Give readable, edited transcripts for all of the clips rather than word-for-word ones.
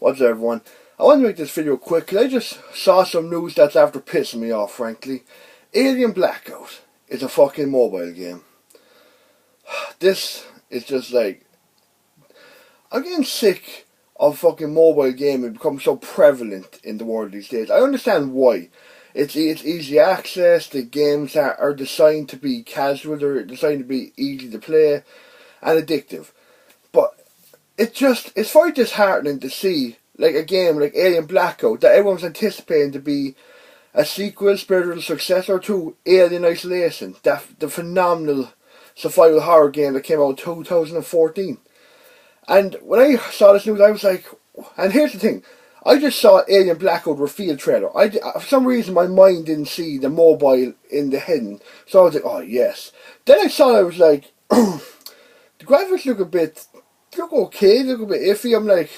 What's up, everyone? I want to make this video quick because I just saw some news that's after pissing me off, frankly. Alien Blackout is a fucking mobile game. This is just like... I'm getting sick of fucking mobile gaming becoming so prevalent in the world these days. I understand why. It's easy access, the games are designed to be casual, they're designed to be easy to play and addictive. But it's very disheartening to see like a game like Alien Blackout that everyone's anticipating to be a sequel, spiritual successor to Alien Isolation, the phenomenal survival horror game that came out in 2014. And when I saw this news, I was like, and here's the thing, I just saw Alien Blackout reveal trailer. For some reason my mind didn't see the mobile in the heading, so I was like, oh yes. Then I saw it, I was like, the graphics look okay, look a bit iffy. I'm like,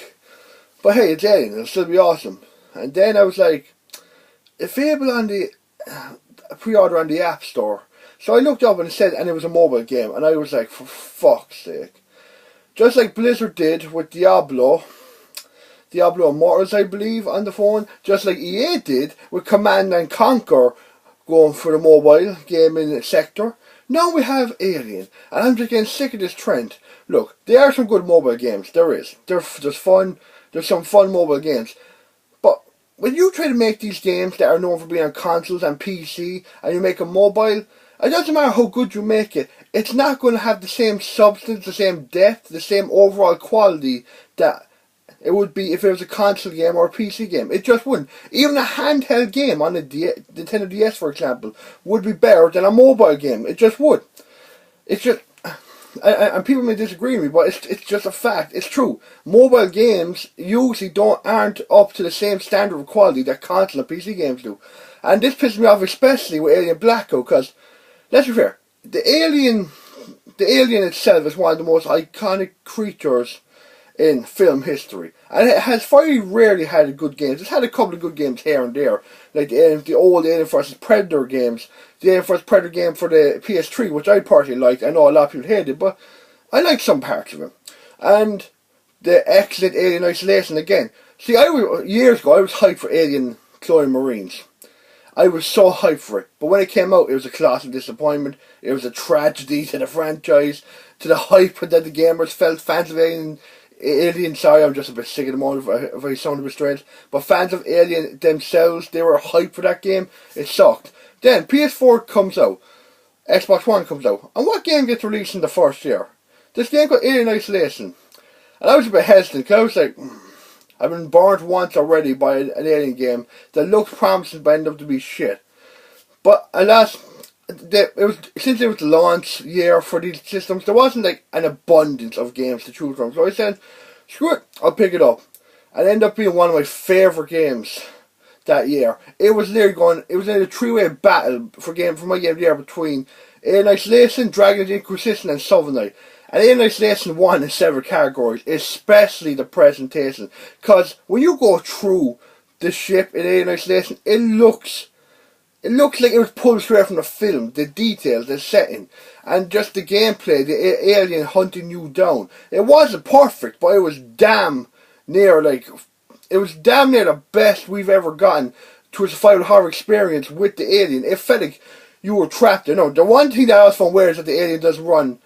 but hey, it's Alien, it'll still be awesome. And then I was like, available on the pre-order on the App Store. So I looked up and it said, and it was a mobile game, and I was like, for fuck's sake. Just like Blizzard did with Diablo Immortals, I believe, on the phone. Just like EA did with Command and Conquer going for the mobile gaming sector. Now we have Alien, and I'm just getting sick of this trend. Look, there are some good mobile games, there is. There's some fun mobile games. But when you try to make these games that are known for being on consoles and PC, and you make a mobile, it doesn't matter how good you make it, it's not going to have the same substance, the same depth, the same overall quality that it would be if it was a console game or a PC game. It just wouldn't. Even a handheld game on the Nintendo DS, for example, would be better than a mobile game. It just would. It's just... and people may disagree with me, but it's just a fact. It's true. Mobile games usually aren't up to the same standard of quality that console and PC games do. And this pisses me off especially with Alien Blackout, because, let's be fair, the alien itself is one of the most iconic creatures in film history, and it has very rarely had good games. It's had a couple of good games here and there, like the old Alien vs Predator games, the Alien vs Predator game for the PS3, which I personally liked. I know a lot of people hated, but I liked some parts of it. And the excellent Alien Isolation again. See, years ago I was hyped for Alien Clone Marines. I was so hyped for it, but when it came out, it was a colossal disappointment. It was a tragedy to the franchise, to the hype that the gamers felt. Fans of Alien, sorry, I'm just a bit sick at the moment if I sound a bit strange, but fans of Alien themselves, they were hyped for that game. It sucked. Then PS4 comes out, Xbox One comes out, and what game gets released in the first year? This game called Alien Isolation. And I was a bit hesitant, because I was like, I've been burnt once already by an Alien game that looked promising but ended up to be shit. But alas, since it was the launch year for these systems, there wasn't like an abundance of games to choose from. So I said, screw it, I'll pick it up. And it ended up being one of my favourite games that year. It was literally a three-way battle for my game of the year between Alien Isolation, Dragon Age Inquisition and Shovel Knight. And Alien Isolation won in several categories, especially the presentation. Because when you go through the ship in Alien Isolation, it looks like it was pulled straight from the film. The details, the setting, and just the gameplay, the alien hunting you down. It wasn't perfect, but it was damn near the best we've ever gotten to a survival horror experience with the alien. It felt like you were trapped. You know, the one thing that I was from where is that the alien does run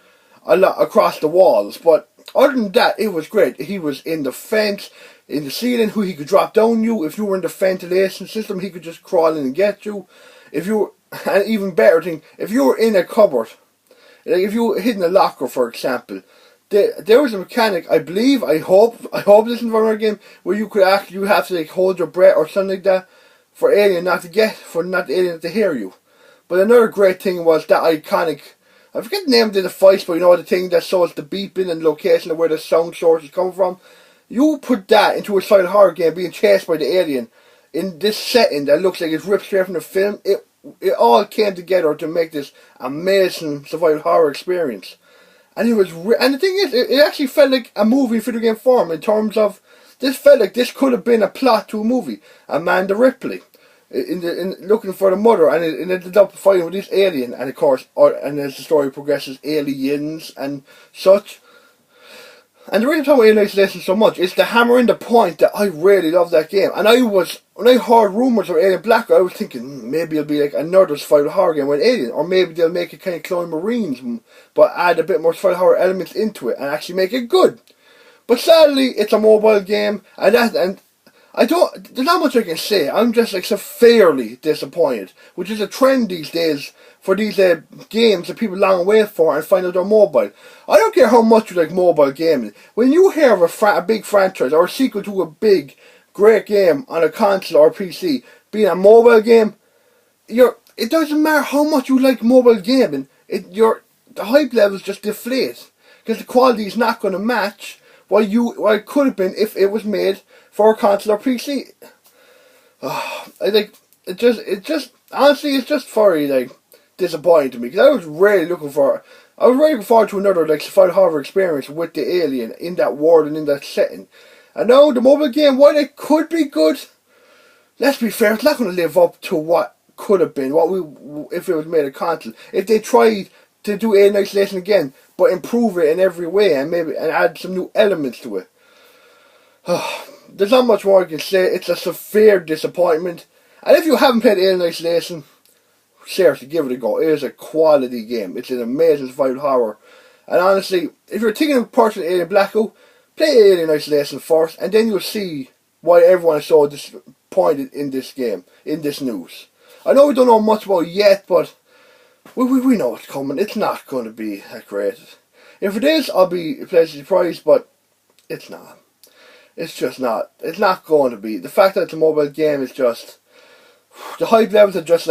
a lot across the walls, but other than that, it was great. He was in the fence, in the ceiling, he could drop down you. If you were in the ventilation system, he could just crawl in and get you. And even better thing, if you were in a cupboard, like if you were hidden in a locker, for example, there was a mechanic, I hope this is another game, where you have to like hold your breath or something like that for the alien not to hear you. But another great thing was that iconic, I forget the name of the device, but you know the thing that shows the beeping and location of where the sound source is coming from. You put that into a silent horror game being chased by the alien in this setting that looks like it's ripped straight from the film. It all came together to make this amazing survival horror experience. And and the thing is, it actually felt like a movie video game form in terms of, this felt like this could have been a plot to a movie. Amanda Ripley in looking for the mother, and it ended up fighting with this alien, and of course, and as the story progresses, aliens and such. And the reason I'm talking about Alien Isolation so much is the hammering the point that I really love that game. And when I heard rumours of Alien Blackout, I was thinking, maybe it'll be like another survival horror game with Alien. Or maybe they'll make it kind of clone Marines, but add a bit more survival horror elements into it and actually make it good. But sadly, it's a mobile game, and there's not much I can say. I'm just like severely disappointed, which is a trend these days for these games that people long wait for and find out they're mobile. I don't care how much you like mobile gaming. When you hear of a big franchise or a sequel to a big, great game on a console or PC being a mobile game, it doesn't matter how much you like mobile gaming. The hype levels just deflate because the quality is not going to match what it could have been if it was made for a console or PC. Honestly, it's just very disappointing to me because I was really looking forward to another survival horror experience with the alien in that world and in that setting. And now the mobile game, while it could be good, let's be fair, it's not going to live up to what could have been, if it was made a console. If they tried to do Alien Isolation again, but improve it in every way and add some new elements to it. There's not much more I can say. It's a severe disappointment. And if you haven't played Alien Isolation, seriously, give it a go. It is a quality game. It's an amazing survival horror. And honestly, if you're thinking of purchasing Alien Blackout, play Alien Isolation first, and then you'll see why everyone is so disappointed in this game, in this news. I know we don't know much about it yet, but we know it's coming. It's not going to be that great. If it is, I'll be pleasantly surprised, but it's not. It's just not. It's not going to be. The fact that it's a mobile game is just... The hype levels are just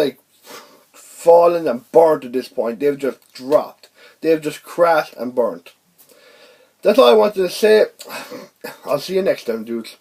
fallen and burnt at this point. They've just dropped. They've just crashed and burnt. That's all I wanted to say. I'll see you next time, dudes.